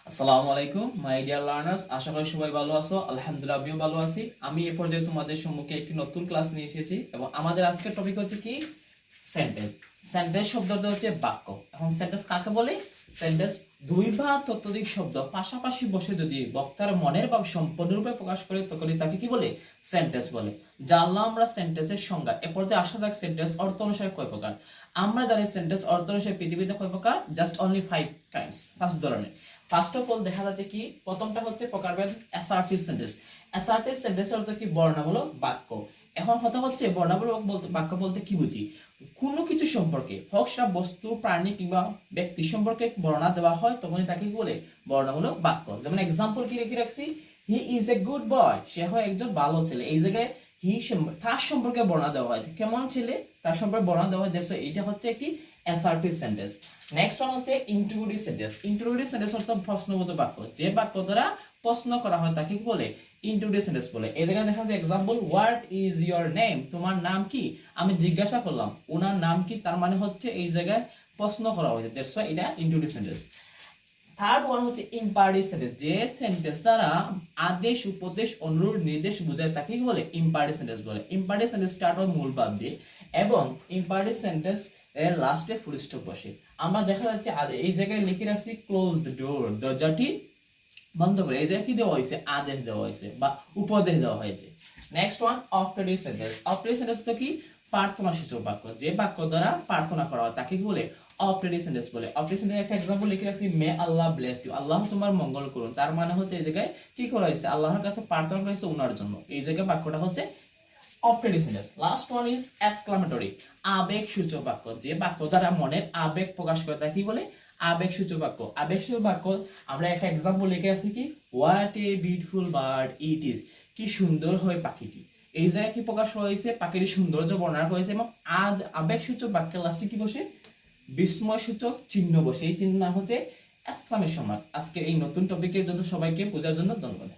আসসালামু আলাইকুম my dear learners, আশা করি সবাই ভালো আছো। আলহামদুলিল্লাহ আমিও ভালো আছি। আমি এই পর্যায়ে তোমাদের সম্মুখে একটি নতুন ক্লাস নিয়ে এসেছি এবং আমাদের আজকের টপিক হচ্ছে কি সেন্টেন্স। সেন্টেন্স শব্দটা হচ্ছে বাক্য। এখন সেন্টেন্স কাকে বলে? সেন্টেন্স দুই বা ততোধিক শব্দ পাশাপাশি বসে যদি বক্তার মনের ভাব সম্পূর্ণরূপে প্রকাশ করে তখনই তাকে কি বলে? সেন্টেন্স বলে। জানলাম আমরা সেন্টেন্সের সংজ্ঞা। এ পর্যায়ে আসা যাক সেন্টেন্স অর্থ অনুসারে কয় প্রকার। আমরা জানি সেন্টেন্স অর্থ অনুসারে পৃথিবীতে কয় প্রকার? জাস্ট অনলি 5 কাইন্ডস, 5 ধরনের। ফার্স্ট অফ অল দেখা যাচ্ছে কি প্রথমটা হচ্ছে প্রকারভেদ অ্যাসার্টিভ সেন্টেন্স। অ্যাসার্টিভ সেন্টেন্স অর্থ কি? বর্ণনামূলক বাক্য। এখন কথা হচ্ছে বর্ণনামূলক বাক্য বলতে কি বুঝি? কোনো কিছু সম্পর্কে হোক সেটা বস্তু, প্রাণী কিংবা ব্যক্তি সম্পর্কে বর্ণনা দেওয়া হয় তখনই তাকে কি বলে? বর্ণনামূলক বাক্য। যেমন এক্সাম্পল কি রেখে রাখছি, he is a good boy, সে হয় একজন ভালো ছেলে। এই জায়গায় তার সম্পর্কে বর্ণনা দেওয়া হয়, কেমন ছেলে তার সম্পর্কে বর্ণনা দেওয়া হয়। এটা হচ্ছে একটি অ্যাসার্টিভ সেন্টেন্স। নেক্সট ওয়ান হচ্ছে ইন্ট্রোগেটিভ সেন্টেন্স। ইন্ট্রোগেটিভ সেন্টেন্স অর্থ প্রশ্নবোধক বাক্য। যে বাক্য দ্বারা প্রশ্ন করা হয় তাকে কি বলে? ইন্ট্রোগেটিভ সেন্টেন্স বলে। এই জায়গায় দেখা যায় example, what is your name, তোমার নাম কি? আমি জিজ্ঞাসা করলাম ওনার নাম কি, তার মানে হচ্ছে এই জায়গায় প্রশ্ন করা হয়েছে, দ্যাটস হোয়াই এটা ইন্ট্রোগেটিভ সেন্টেন্স। থার্ড ওয়ান হচ্ছে ইম্পারেটিভ সেন্টেন্স। যে সেন্টেন্স দ্বারা আদেশ, উপদেশ, অনুরোধ, নির্দেশ বোঝায় তাকে কি বলে? ইম্পারেটিভ সেন্টেন্স বলে। ইম্পারেটিভ সেন্টেন্স স্টার্ট হয় মূল ভাব দিয়ে এবং ইম্পারেটিভ সেন্টেন্স এর লাস্টে ফুল স্টপ বসে। আমরা দেখা যাচ্ছে এই জায়গায় লিখে রাখছি ক্লোজ দ্য ডোর, দরজাটি বন্ধ করে। এই জায়গায় কি দেওয়া হয়েছে? আদেশ দেওয়া হয়েছে বা উপদেশ দেওয়া হয়েছে। Next one operative sentence. Operative sentence তো কি? প্রার্থনা সূচক বাক্য। যে বাক্য দ্বারা প্রার্থনা করা হয় তাকে কি বলে? অপারেটিভ সেন্টেন্স বলে। অপারেটিভ সেন্টেন্স একটা এক্সাম্পল লিখে রাখছি, মে আল্লাহ ব্লেস ইউ, আল্লাহ তোমার মঙ্গল করুন। তার মানে হচ্ছে এই জায়গায় কি করা হয়েছে? আল্লাহর কাছে প্রার্থনা করা হয়েছে ওনার জন্য। এই জায়গায় বাক্যটা হচ্ছে operative sentence. Last one is exclamatory, আবেগ সূচক বাক্য। যে বাক্য দ্বারা মনের আবেগ প্রকাশ করে তাকে কি বলে? আবেগ সূচক বাক্য। আবেগ সূচক বাক্য আমরা একটা এক্সাম্পল লিখে আছি কি, what a beautiful bird it is, কি সুন্দর হয় পাখিটি। এই জায়গায় কি প্রকাশ হয়েছে? পাখির সৌন্দর্য বর্ণনা করেছে এবং আবেগ সূচক বাক্যের লাস্টে কি বসে? বিস্ময় সূচক চিহ্ন বসে। এই চিহ্ন হচ্ছে এক্সক্লামেশন মার্ক। আজকে এই নতুন টপিকের জন্য সবাইকে বোঝার জন্য ধন্যবাদ।